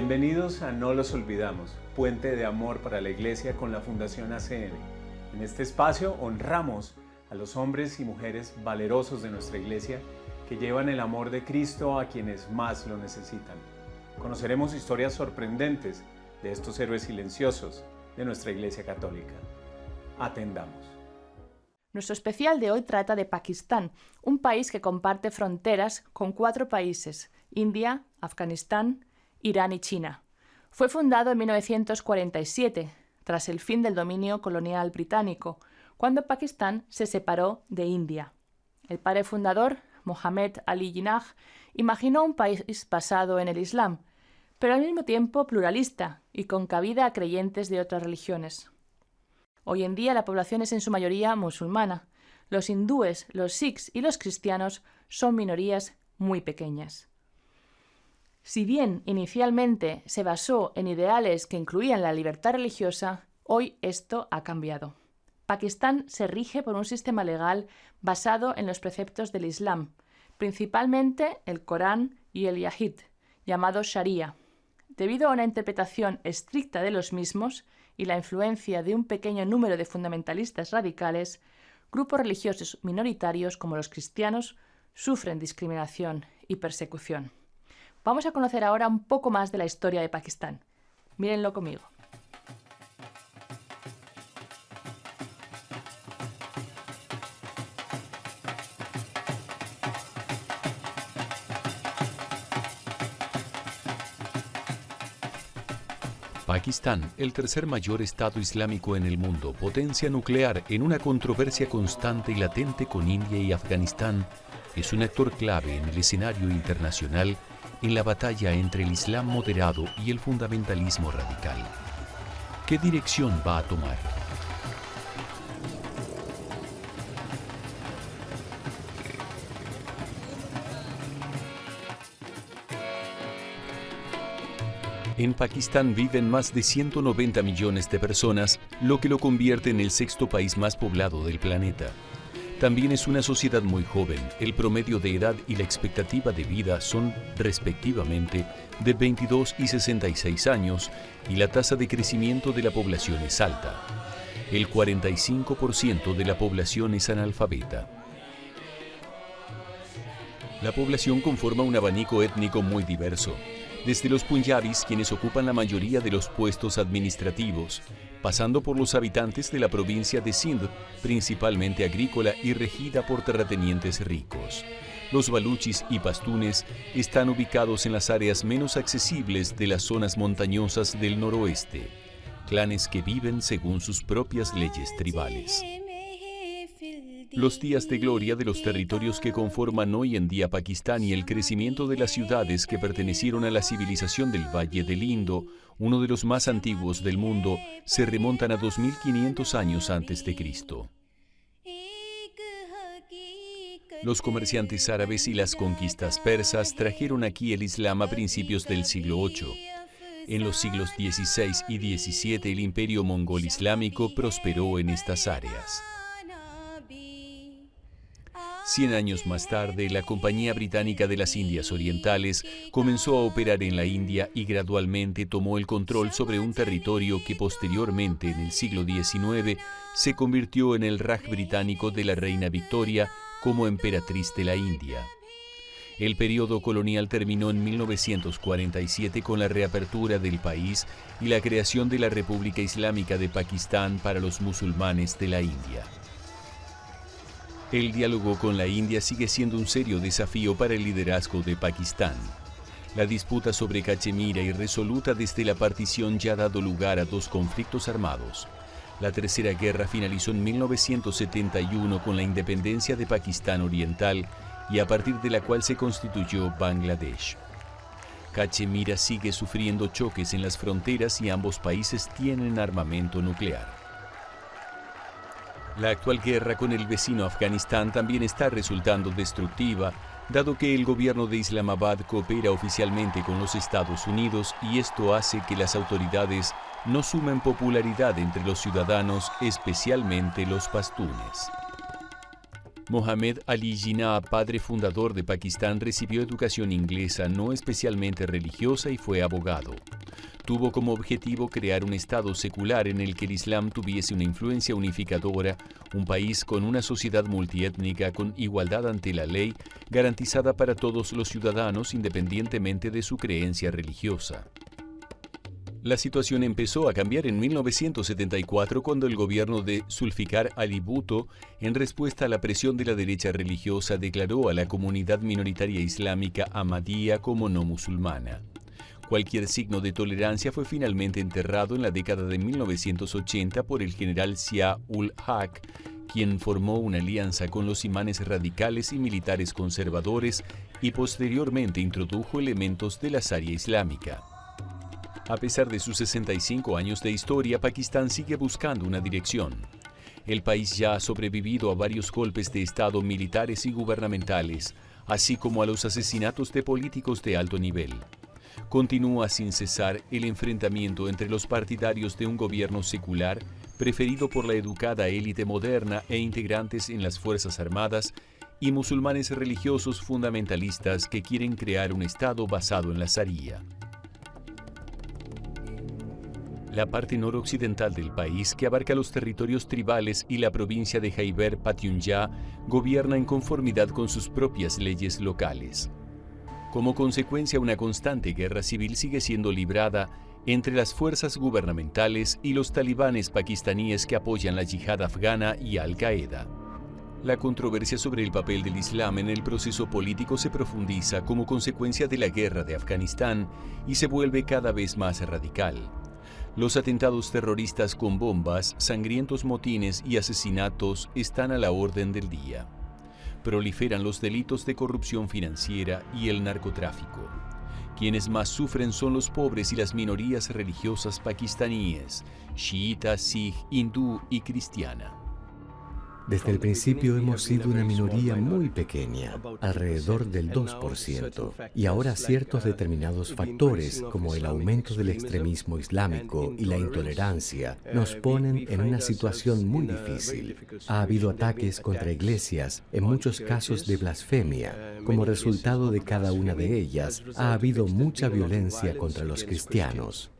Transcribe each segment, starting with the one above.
Bienvenidos a No los olvidamos, puente de amor para la Iglesia con la Fundación ACN. En este espacio honramos a los hombres y mujeres valerosos de nuestra Iglesia que llevan el amor de Cristo a quienes más lo necesitan. Conoceremos historias sorprendentes de estos héroes silenciosos de nuestra Iglesia Católica. Atendamos. Nuestro especial de hoy trata de Pakistán, un país que comparte fronteras con 4 países: India, Afganistán, Irán y China. Fue fundado en 1947, tras el fin del dominio colonial británico, cuando Pakistán se separó de India. El padre fundador, Mohammed Ali Jinnah, imaginó un país basado en el Islam, pero al mismo tiempo pluralista y con cabida a creyentes de otras religiones. Hoy en día la población es en su mayoría musulmana. Los hindúes, los sikhs y los cristianos son minorías muy pequeñas. Si bien inicialmente se basó en ideales que incluían la libertad religiosa, hoy esto ha cambiado. Pakistán se rige por un sistema legal basado en los preceptos del Islam, principalmente el Corán y el Yahid, llamado Sharia. Debido a una interpretación estricta de los mismos y la influencia de un pequeño número de fundamentalistas radicales, grupos religiosos minoritarios como los cristianos sufren discriminación y persecución. Vamos a conocer ahora un poco más de la historia de Pakistán. Mírenlo conmigo. Pakistán, el tercer mayor estado islámico en el mundo, potencia nuclear en una controversia constante y latente con India y Afganistán, es un actor clave en el escenario internacional en la batalla entre el Islam moderado y el fundamentalismo radical. ¿Qué dirección va a tomar? En Pakistán viven más de 190 millones de personas, lo que lo convierte en el 6º país más poblado del planeta. También es una sociedad muy joven. El promedio de edad y la expectativa de vida son, respectivamente, de 22 y 66 años, y la tasa de crecimiento de la población es alta. El 45% de la población es analfabeta. La población conforma un abanico étnico muy diverso. Desde los punjabis, quienes ocupan la mayoría de los puestos administrativos, pasando por los habitantes de la provincia de Sindh, principalmente agrícola y regida por terratenientes ricos. Los baluchis y pastunes están ubicados en las áreas menos accesibles de las zonas montañosas del noroeste, clanes que viven según sus propias leyes tribales. Los días de gloria de los territorios que conforman hoy en día Pakistán y el crecimiento de las ciudades que pertenecieron a la civilización del Valle del Indo, uno de los más antiguos del mundo, se remontan a 2500 años antes de Cristo. Los comerciantes árabes y las conquistas persas trajeron aquí el Islam a principios del siglo VIII. En los siglos XVI y XVII el imperio mongol islámico prosperó en estas áreas. 100 años más tarde, la Compañía Británica de las Indias Orientales comenzó a operar en la India y gradualmente tomó el control sobre un territorio que posteriormente, en el siglo XIX, se convirtió en el Raj británico de la reina Victoria como emperatriz de la India. El periodo colonial terminó en 1947 con la reapertura del país y la creación de la República Islámica de Pakistán para los musulmanes de la India. El diálogo con la India sigue siendo un serio desafío para el liderazgo de Pakistán. La disputa sobre Cachemira, irresoluta desde la partición, ya ha dado lugar a 2 conflictos armados. La Tercera Guerra finalizó en 1971 con la independencia de Pakistán Oriental y a partir de la cual se constituyó Bangladesh. Cachemira sigue sufriendo choques en las fronteras y ambos países tienen armamento nuclear. La actual guerra con el vecino Afganistán también está resultando destructiva, dado que el gobierno de Islamabad coopera oficialmente con los Estados Unidos y esto hace que las autoridades no sumen popularidad entre los ciudadanos, especialmente los pastunes. Mohammed Ali Jinnah, padre fundador de Pakistán, recibió educación inglesa no especialmente religiosa y fue abogado. Tuvo como objetivo crear un Estado secular en el que el Islam tuviese una influencia unificadora, un país con una sociedad multiétnica con igualdad ante la ley, garantizada para todos los ciudadanos independientemente de su creencia religiosa. La situación empezó a cambiar en 1974 cuando el gobierno de Zulfikar Ali Bhutto, en respuesta a la presión de la derecha religiosa, declaró a la comunidad minoritaria islámica ahmadía como no musulmana. Cualquier signo de tolerancia fue finalmente enterrado en la década de 1980 por el general Zia-ul-Haq, quien formó una alianza con los imanes radicales y militares conservadores y posteriormente introdujo elementos de la Sharia islámica. A pesar de sus 65 años de historia, Pakistán sigue buscando una dirección. El país ya ha sobrevivido a varios golpes de Estado militares y gubernamentales, así como a los asesinatos de políticos de alto nivel. Continúa sin cesar el enfrentamiento entre los partidarios de un gobierno secular, preferido por la educada élite moderna e integrantes en las Fuerzas Armadas, y musulmanes religiosos fundamentalistas que quieren crear un Estado basado en la Sharia. La parte noroccidental del país, que abarca los territorios tribales y la provincia de Khyber Pakhtunkhwa, gobierna en conformidad con sus propias leyes locales. Como consecuencia, una constante guerra civil sigue siendo librada entre las fuerzas gubernamentales y los talibanes pakistaníes que apoyan la yihad afgana y Al-Qaeda. La controversia sobre el papel del Islam en el proceso político se profundiza como consecuencia de la guerra de Afganistán y se vuelve cada vez más radical. Los atentados terroristas con bombas, sangrientos motines y asesinatos están a la orden del día. Proliferan los delitos de corrupción financiera y el narcotráfico. Quienes más sufren son los pobres y las minorías religiosas pakistaníes, chiita, sikh, hindú y cristiana. Desde el principio hemos sido una minoría muy pequeña, alrededor del 2%, y ahora ciertos determinados factores, como el aumento del extremismo islámico y la intolerancia, nos ponen en una situación muy difícil. Ha habido ataques contra iglesias, en muchos casos de blasfemia. Como resultado de cada una de ellas, ha habido mucha violencia contra los cristianos.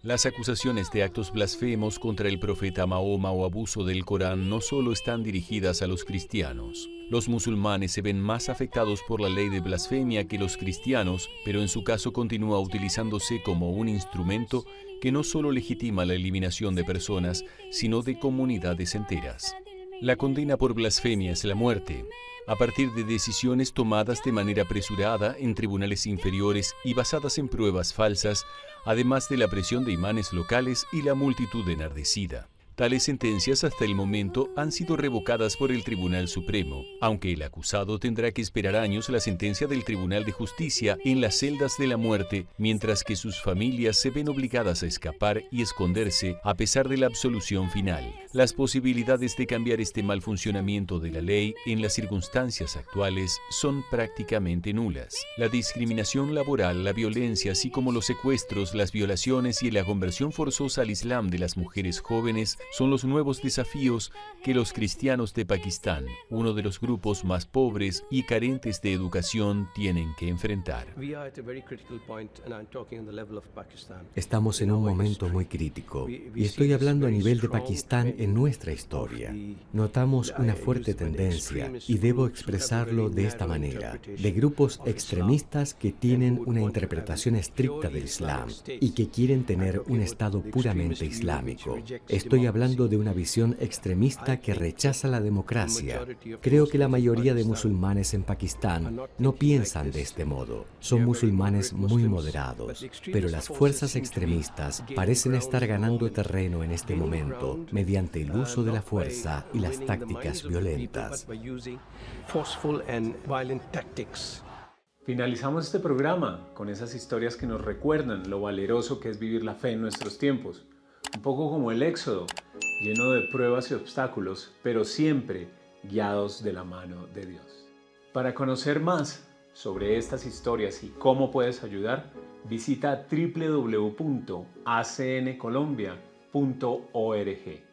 Las acusaciones de actos blasfemos contra el profeta Mahoma o abuso del Corán no solo están dirigidas a los cristianos. Los musulmanes se ven más afectados por la ley de blasfemia que los cristianos, pero en su caso continúa utilizándose como un instrumento que no solo legitima la eliminación de personas, sino de comunidades enteras. La condena por blasfemia es la muerte, a partir de decisiones tomadas de manera apresurada en tribunales inferiores y basadas en pruebas falsas, además de la presión de imanes locales y la multitud enardecida. Tales sentencias hasta el momento han sido revocadas por el Tribunal Supremo, aunque el acusado tendrá que esperar años la sentencia del Tribunal de Justicia en las celdas de la muerte, mientras que sus familias se ven obligadas a escapar y esconderse a pesar de la absolución final. Las posibilidades de cambiar este mal funcionamiento de la ley en las circunstancias actuales son prácticamente nulas. La discriminación laboral, la violencia, así como los secuestros, las violaciones y la conversión forzosa al Islam de las mujeres jóvenes son los nuevos desafíos que los cristianos de Pakistán, uno de los grupos más pobres y carentes de educación, tienen que enfrentar. Estamos en un momento muy crítico y estoy hablando a nivel de Pakistán en nuestra historia. Notamos una fuerte tendencia, y debo expresarlo de esta manera, de grupos extremistas que tienen una interpretación estricta del Islam y que quieren tener un Estado puramente islámico. Estoy hablando de una visión extremista que rechaza la democracia. Creo que la mayoría de musulmanes en Pakistán no piensan de este modo. Son musulmanes muy moderados, pero las fuerzas extremistas parecen estar ganando terreno en este momento mediante el uso de la fuerza y las tácticas violentas. Finalizamos este programa con esas historias que nos recuerdan lo valeroso que es vivir la fe en nuestros tiempos. Un poco como el Éxodo, lleno de pruebas y obstáculos, pero siempre guiados de la mano de Dios. Para conocer más sobre estas historias y cómo puedes ayudar, visita www.acncolombia.org.